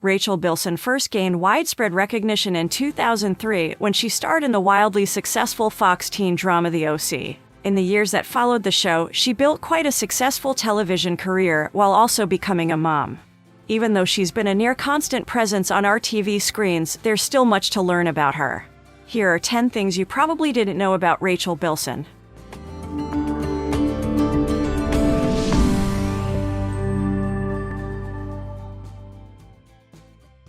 Rachel Bilson first gained widespread recognition in 2003 when she starred in the wildly successful Fox teen drama The O.C. In the years that followed the show, she built quite a successful television career while also becoming a mom. Even though she's been a near constant presence on our TV screens, there's still much to learn about her. Here are 10 things you probably didn't know about Rachel Bilson.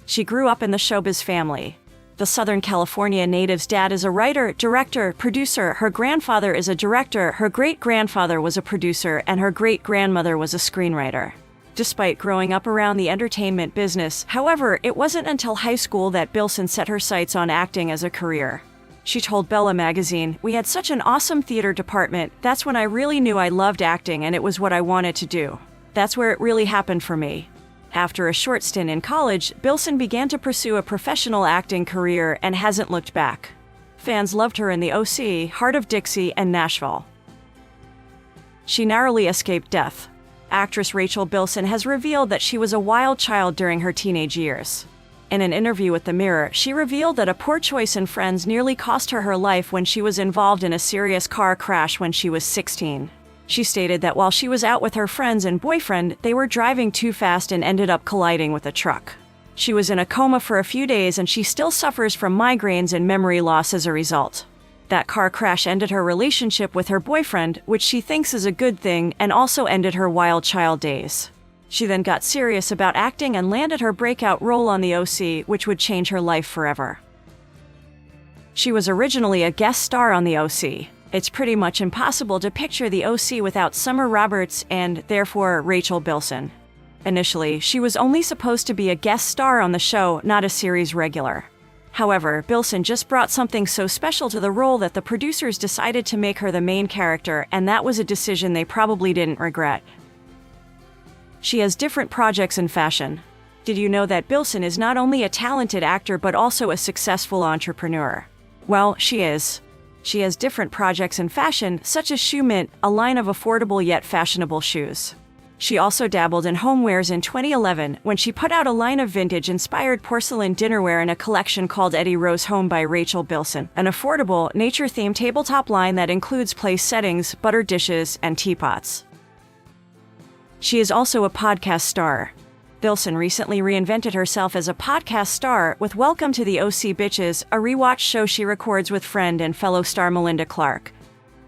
She grew up in the showbiz family. The Southern California native's dad is a writer, director, producer, her grandfather is a director, her great-grandfather was a producer, and her great-grandmother was a screenwriter. Despite growing up around the entertainment business, however, it wasn't until high school that Bilson set her sights on acting as a career. She told Bella magazine, "We had such an awesome theater department, that's when I really knew I loved acting and it was what I wanted to do. That's where it really happened for me." After a short stint in college, Bilson began to pursue a professional acting career and hasn't looked back. Fans loved her in The O.C., Heart of Dixie, and Nashville. She narrowly escaped death. Actress Rachel Bilson has revealed that she was a wild child during her teenage years. In an interview with The Mirror, she revealed that a poor choice in friends nearly cost her life when she was involved in a serious car crash when she was 16. She stated that while she was out with her friends and boyfriend, they were driving too fast and ended up colliding with a truck. She was in a coma for a few days and she still suffers from migraines and memory loss as a result. That car crash ended her relationship with her boyfriend, which she thinks is a good thing, and also ended her wild child days. She then got serious about acting and landed her breakout role on The O.C., which would change her life forever. She was originally a guest star on The O.C. It's pretty much impossible to picture The O.C. without Summer Roberts and, therefore, Rachel Bilson. Initially, she was only supposed to be a guest star on the show, not a series regular. However, Bilson just brought something so special to the role that the producers decided to make her the main character, and that was a decision they probably didn't regret. She has different projects in fashion. Did you know that Bilson is not only a talented actor but also a successful entrepreneur? Well, she is. She has different projects in fashion, such as Shoe Mint, a line of affordable yet fashionable shoes. She also dabbled in homewares in 2011 when she put out a line of vintage-inspired porcelain dinnerware in a collection called Eddie Rose Home by Rachel Bilson, an affordable, nature-themed tabletop line that includes place settings, butter dishes, and teapots. She is also a podcast star. Bilson recently reinvented herself as a podcast star with Welcome to the O.C. Bitches, a rewatch show she records with friend and fellow star Melinda Clarke.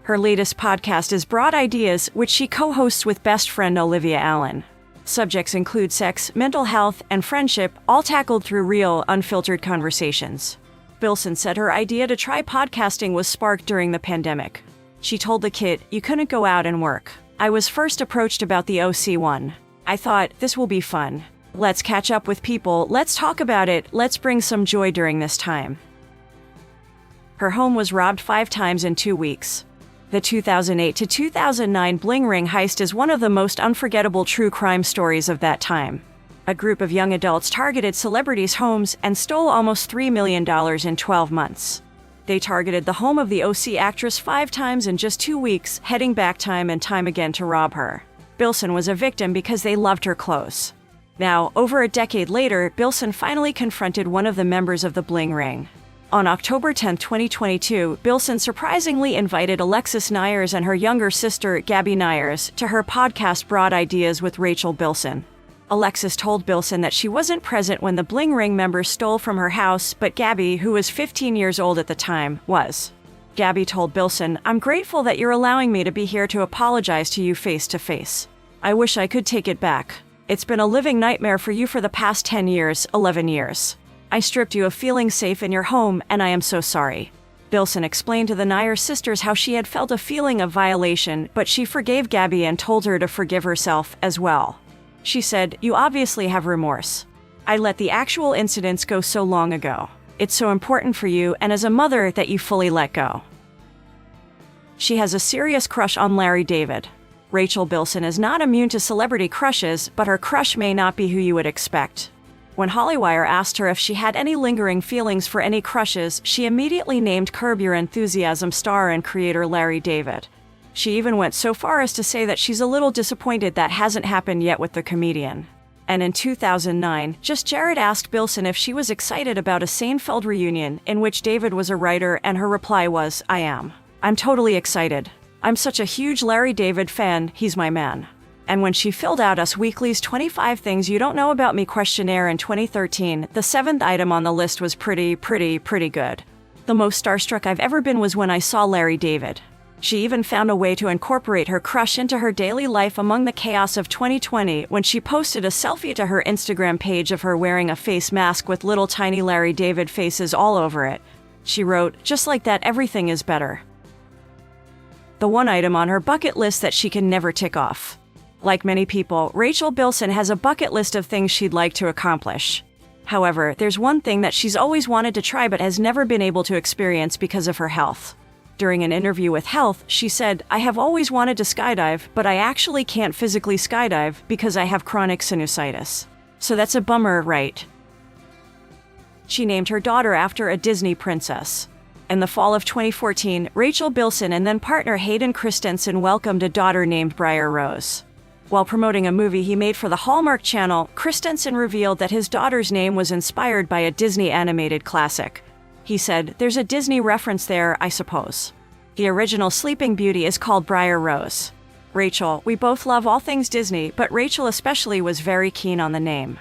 Her latest podcast is Broad Ideas, which she co-hosts with best friend Olivia Allen. Subjects include sex, mental health, and friendship, all tackled through real, unfiltered conversations. Bilson said her idea to try podcasting was sparked during the pandemic. She told the kid, "You couldn't go out and work. I was first approached about the O.C. one. I thought, this will be fun. Let's catch up with people, let's talk about it, let's bring some joy during this time." Her home was robbed 5 times in 2 weeks. The 2008 to 2009 bling ring heist is one of the most unforgettable true crime stories of that time. A group of young adults targeted celebrities' homes and stole almost $3 million in 12 months. They targeted the home of the O.C. actress 5 times in just 2 weeks, heading back time and time again to rob her. Bilson was a victim because they loved her clothes. Now, over a decade later, Bilson finally confronted one of the members of the bling ring. On October 10, 2022, Bilson surprisingly invited Alexis Nyers and her younger sister, Gabby Nyers, to her podcast Broad Ideas with Rachel Bilson. Alexis told Bilson that she wasn't present when the bling ring members stole from her house, but Gabby, who was 15 years old at the time, was. Gabby told Bilson, "I'm grateful that you're allowing me to be here to apologize to you face to face. I wish I could take it back. It's been a living nightmare for you for the past 10 years, 11 years. I stripped you of feeling safe in your home, and I am so sorry." Bilson explained to the Nyers sisters how she had felt a feeling of violation, but she forgave Gabby and told her to forgive herself as well. She said, "You obviously have remorse. I let the actual incidents go so long ago. It's so important for you and as a mother that you fully let go." She has a serious crush on Larry David. Rachel Bilson is not immune to celebrity crushes, but her crush may not be who you would expect. When Hollywire asked her if she had any lingering feelings for any crushes, she immediately named Curb Your Enthusiasm star and creator Larry David. She even went so far as to say that she's a little disappointed that hasn't happened yet with the comedian. And in 2009, Just Jared asked Bilson if she was excited about a Seinfeld reunion in which David was a writer, and her reply was, "I am. I'm totally excited. I'm such a huge Larry David fan, he's my man." And when she filled out Us Weekly's 25 Things You Don't Know About Me questionnaire in 2013, the 7th item on the list was pretty good. The most starstruck I've ever been was when I saw Larry David. She even found a way to incorporate her crush into her daily life among the chaos of 2020 when she posted a selfie to her Instagram page of her wearing a face mask with little tiny Larry David faces all over it. She wrote, "Just like that, everything is better." The one item on her bucket list that she can never tick off. Like many people, Rachel Bilson has a bucket list of things she'd like to accomplish. However, there's one thing that she's always wanted to try but has never been able to experience because of her health. During an interview with Health, she said, "I have always wanted to skydive, but I actually can't physically skydive because I have chronic sinusitis. So that's a bummer, right?" She named her daughter after a Disney princess. In the fall of 2014, Rachel Bilson and then partner Hayden Christensen welcomed a daughter named Briar Rose. While promoting a movie he made for the Hallmark Channel, Christensen revealed that his daughter's name was inspired by a Disney animated classic. He said, "There's a Disney reference there, I suppose. The original Sleeping Beauty is called Briar Rose." Rachel, we both love all things Disney, but Rachel especially was very keen on the name.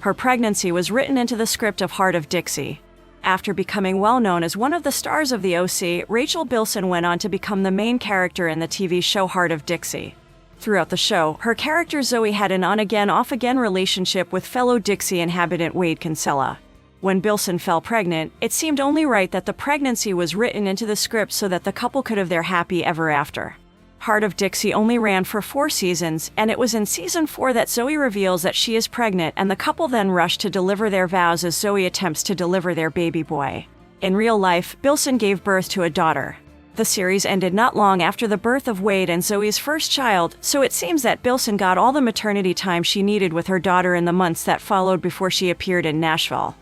Her pregnancy was written into the script of Heart of Dixie. After becoming well known as one of the stars of the OC, Rachel Bilson went on to become the main character in the TV show Heart of Dixie. Throughout the show, her character Zoe had an on-again, off-again relationship with fellow Dixie inhabitant Wade Kinsella. When Bilson fell pregnant, it seemed only right that the pregnancy was written into the script so that the couple could have their happy ever after. Heart of Dixie only ran for 4 seasons, and it was in season 4 that Zoe reveals that she is pregnant, and the couple then rush to deliver their vows as Zoe attempts to deliver their baby boy. In real life, Bilson gave birth to a daughter. The series ended not long after the birth of Wade and Zoe's first child, so it seems that Bilson got all the maternity time she needed with her daughter in the months that followed before she appeared in Nashville.